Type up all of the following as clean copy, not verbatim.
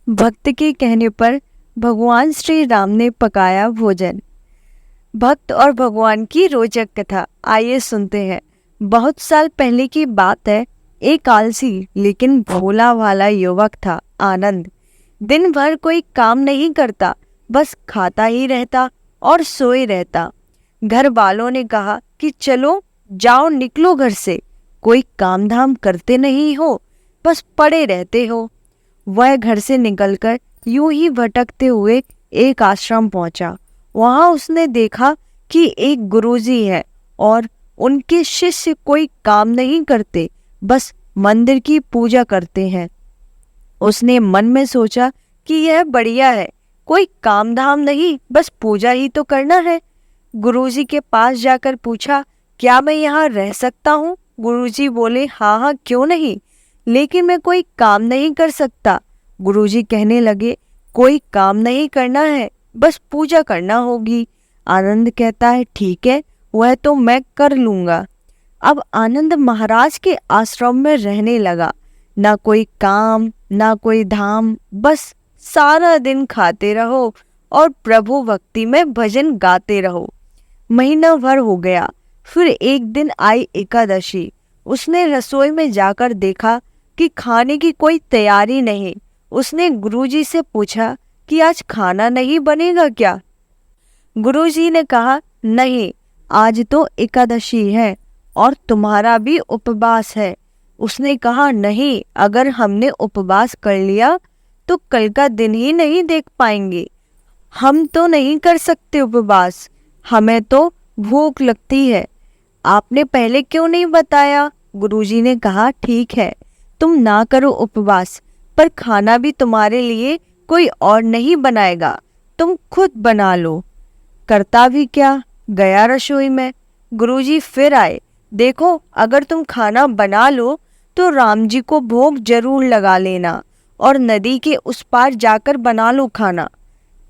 भक्त के कहने पर भगवान श्री राम ने पकाया भोजन। भक्त और भगवान की रोचक कथा आइए सुनते हैं। बहुत साल पहले की बात है। एक आलसी लेकिन भोला भाला युवक था, आनंद। दिन भर कोई काम नहीं करता, बस खाता ही रहता और सोए रहता। घर वालों ने कहा कि चलो जाओ, निकलो घर से, कोई काम धाम करते नहीं हो, बस पड़े रहते हो। वह घर से निकलकर यूं ही भटकते हुए एक आश्रम पहुंचा। वहां उसने देखा कि एक गुरुजी है और उनके शिष्य कोई काम नहीं करते, बस मंदिर की पूजा करते हैं। उसने मन में सोचा कि यह बढ़िया है, कोई काम धाम नहीं, बस पूजा ही तो करना है। गुरुजी के पास जाकर पूछा, क्या मैं यहाँ रह सकता हूँ? गुरुजी बोले, हाँ हाँ, क्यों नहीं, लेकिन मैं कोई काम नहीं कर सकता। गुरुजी कहने लगे, कोई काम नहीं करना है, बस पूजा करना होगी। आनंद कहता है, ठीक है, वह तो मैं कर लूंगा। अब आनंद महाराज के आश्रम में रहने लगा। ना कोई काम, ना कोई धाम, बस सारा दिन खाते रहो और प्रभु भक्ति में भजन गाते रहो। महीना भर हो गया। फिर एक दिन आई एकादशी। उसने रसोई में जाकर देखा कि खाने की कोई तैयारी नहीं। उसने गुरुजी से पूछा कि आज खाना नहीं बनेगा क्या? गुरुजी ने कहा, नहीं, आज तो एकादशी है और तुम्हारा भी उपवास है। उसने कहा, नहीं, अगर हमने उपवास कर लिया तो कल का दिन ही नहीं देख पाएंगे। हम तो नहीं कर सकते उपवास, हमें तो भूख लगती है। आपने पहले क्यों नहीं बताया? गुरुजी ने कहा, ठीक है, तुम ना करो उपवास, पर खाना भी तुम्हारे लिए कोई और नहीं बनाएगा, तुम खुद बना लो। करता भी क्या, गया रसोई में। गुरुजी फिर आए, देखो, अगर तुम खाना बना लो तो राम जी को भोग जरूर लगा लेना और नदी के उस पार जाकर बना लो खाना।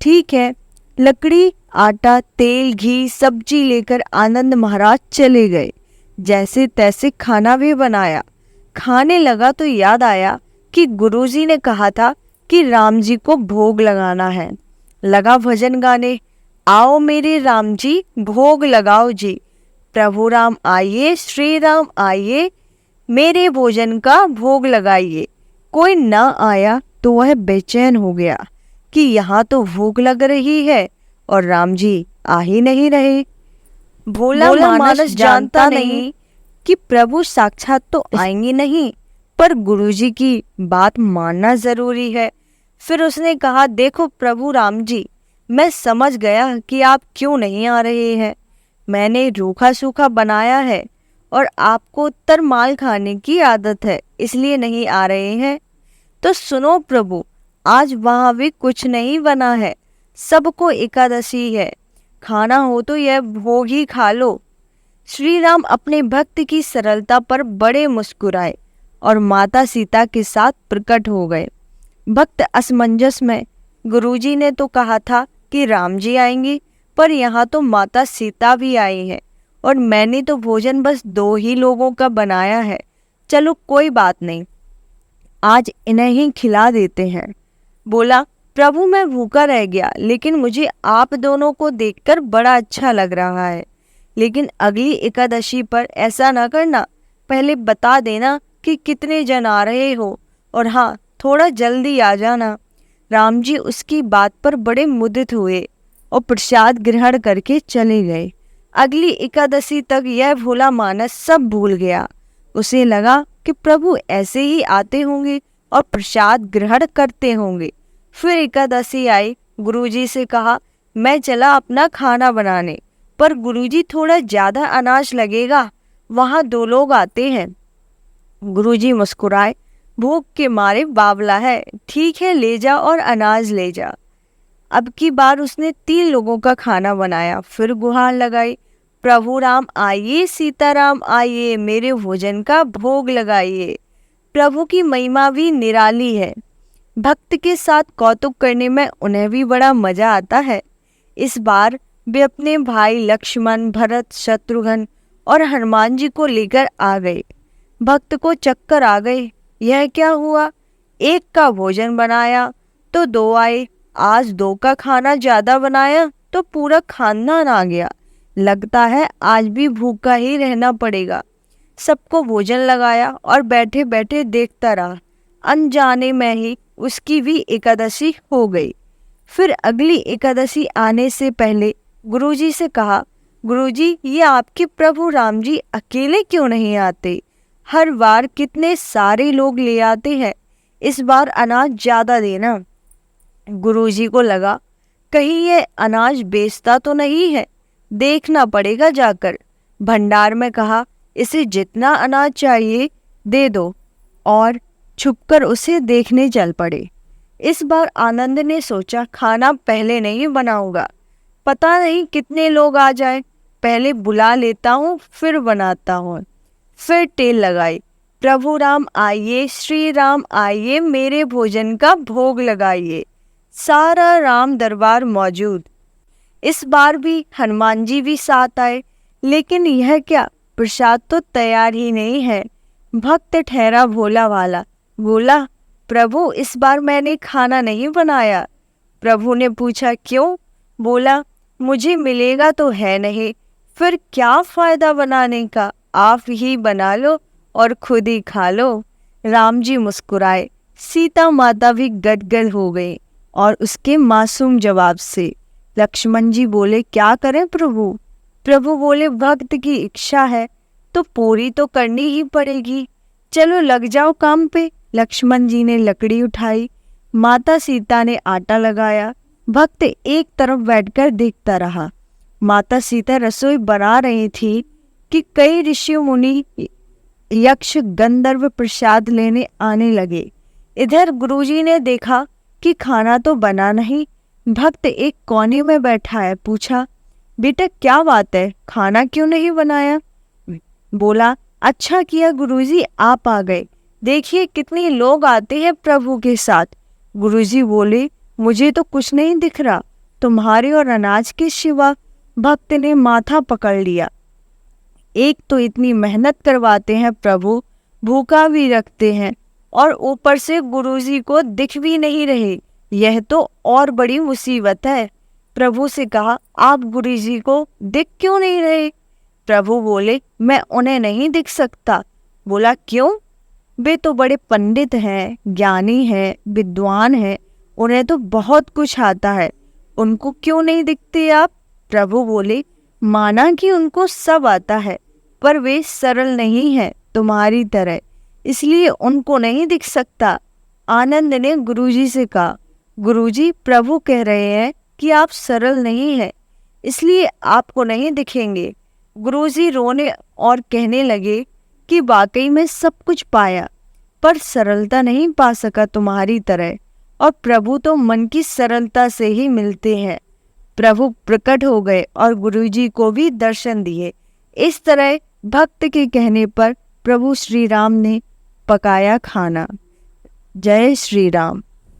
ठीक है। लकड़ी, आटा, तेल, घी, सब्जी लेकर आनंद महाराज चले गए। जैसे तैसे खाना भी बनाया। खाने लगा तो याद आया कि गुरुजी ने कहा था कि राम जी को भोग लगाना है। लगा भजन गाने, आओ मेरे राम जी, भोग लगाओ जी, प्रभु राम आइए, श्री राम आइए, मेरे भोजन का भोग लगाइए। कोई न आया तो वह बेचैन हो गया कि यहाँ तो भूख लग रही है और राम जी आ ही नहीं रहे। भोला मानस जानता नहीं कि प्रभु साक्षात तो आएंगे नहीं, पर गुरुजी की बात मानना जरूरी है। फिर उसने कहा, देखो प्रभु राम जी, मैं समझ गया कि आप क्यों नहीं आ रहे हैं। मैंने रूखा सूखा बनाया है और आपको तरमाल खाने की आदत है, इसलिए नहीं आ रहे हैं। तो सुनो प्रभु, आज वहां भी कुछ नहीं बना है, सबको एकादशी है, खाना हो तो यह भोग ही खा लो। श्री राम अपने भक्त की सरलता पर बड़े मुस्कुराए और माता सीता के साथ प्रकट हो गए। भक्त असमंजस में, गुरुजी ने तो कहा था कि राम जी आएंगे, पर यहाँ तो माता सीता भी आई है और मैंने तो भोजन बस 2 ही लोगों का बनाया है। चलो कोई बात नहीं, आज इन्हें ही खिला देते हैं। बोला, प्रभु मैं भूखा रह गया, लेकिन मुझे आप दोनों को देखकर बड़ा अच्छा लग रहा है। लेकिन अगली एकादशी पर ऐसा ना करना, पहले बता देना कि कितने जन आ रहे हो, और हाँ, थोड़ा जल्दी आ जाना। राम जी उसकी बात पर बड़े मुदित हुए और प्रसाद ग्रहण करके चले गए। अगली एकादशी तक यह भोला मानस सब भूल गया। उसे लगा कि प्रभु ऐसे ही आते होंगे और प्रसाद ग्रहण करते होंगे। फिर एकादशी आई। गुरुजी से कहा, मैं चला अपना खाना बनाने, पर गुरुजी थोड़ा ज्यादा अनाज लगेगा, वहाँ 2 लोग आते हैं। गुरुजी मुस्कुराए, भूख के मारे बावला है, ठीक है, ले जा और अनाज ले जा। अब की बार उसने 3 लोगों का खाना बनाया। फिर गुहार लगाई, प्रभु राम आइए, सीताराम आइए, मेरे भोजन का भोग लगाइए। प्रभु की महिमा भी निराली है। भक्त के साथ कौतुक करने में उन्हें भी बड़ा मजा आता है। इस बार वे अपने भाई लक्ष्मण, भरत, शत्रुघ्न और हनुमान जी को लेकर आ गए। भक्त को चक्कर आ गए। यह क्या हुआ? एक का भोजन बनाया तो 2 आए, आज 2 का खाना ज्यादा बनाया तो पूरा खानदान आ गया। लगता है आज भी भूखा ही रहना पड़ेगा। सबको भोजन लगाया और बैठे बैठे देखता रहा। अनजाने में ही उसकी भी एकादशी हो गई। फिर अगली एकादशी आने से पहले गुरुजी से कहा, गुरुजी ये आपके प्रभु राम जी अकेले क्यों नहीं आते? हर बार कितने सारे लोग ले आते हैं, इस बार अनाज ज्यादा देना। गुरुजी को लगा कहीं ये अनाज बेचता तो नहीं है, देखना पड़ेगा जाकर। भंडार में कहा, इसे जितना अनाज चाहिए दे दो, और छुपकर उसे देखने चल पड़े। इस बार आनंद ने सोचा खाना पहले नहीं बनाऊंगा, पता नहीं कितने लोग आ जाए, पहले बुला लेता हूँ फिर बनाता हूँ। फिर टेल लगाई, प्रभु राम आइए, श्री राम आइए, मेरे भोजन का भोग लगाइए। सारा राम दरबार मौजूद। इस बार भी हनुमान जी भी साथ आए, लेकिन यह क्या, प्रसाद तो तैयार ही नहीं है। भक्त ठहरा भोला वाला, बोला, प्रभु इस बार मैंने खाना नहीं बनाया। प्रभु ने पूछा क्यों? बोला, मुझे मिलेगा तो है नहीं, फिर क्या फायदा बनाने का, आप ही बना लो और खुद ही खा लो। राम जी मुस्कुराए, सीता माता भी गदगद हो गई और उसके मासूम जवाब से। लक्ष्मण जी बोले, क्या करें प्रभु? प्रभु बोले, भक्त की इच्छा है तो पूरी तो करनी ही पड़ेगी, चलो लग जाओ काम पे। लक्ष्मण जी ने लकड़ी उठाई, माता सीता ने आटा लगाया। भक्त एक तरफ बैठकर देखता रहा। माता सीता रसोई बना रही थी कि कई ऋषि मुनि यक्ष गंधर्व प्रसाद लेने आने लगे। इधर गुरुजी ने देखा कि खाना तो बना नहीं। भक्त एक कोने में बैठा है, पूछा, बेटा क्या बात है, खाना क्यों नहीं बनाया? बोला, अच्छा किया गुरुजी आप आ गए, देखिए कितने लोग आते हैं प्रभु के साथ। गुरुजी बोले, मुझे तो कुछ नहीं दिख रहा तुम्हारे और अनाज के सिवा। भक्त ने माथा पकड़ लिया, एक तो इतनी मेहनत करवाते हैं प्रभु, भूखा भी रखते हैं, और ऊपर से गुरुजी को दिख भी नहीं रहे, यह तो और बड़ी मुसीबत है। प्रभु से कहा, आप गुरुजी को दिख क्यों नहीं रहे? प्रभु बोले, मैं उन्हें नहीं दिख सकता। बोला, क्यों? वे तो बड़े पंडित हैं, ज्ञानी हैं, विद्वान हैं, उन्हें तो बहुत कुछ आता है, उनको क्यों नहीं दिखते आप? प्रभु बोले, माना कि उनको सब आता है, पर वे सरल नहीं हैं तुम्हारी तरह, इसलिए उनको नहीं दिख सकता। आनंद ने गुरुजी से कहा, गुरुजी प्रभु कह रहे हैं कि आप सरल नहीं हैं, इसलिए आपको नहीं दिखेंगे। गुरुजी रोने और कहने लगे कि वाकई में सब कुछ पाया, पर सरलता नहीं पा सका तुम्हारी तरह, और प्रभु तो मन की सरलता से ही मिलते हैं। प्रभु प्रकट हो गए और गुरुजी को भी दर्शन दिए। इस तरह भक्त के कहने पर प्रभु श्री राम ने पकाया खाना। जय श्री राम।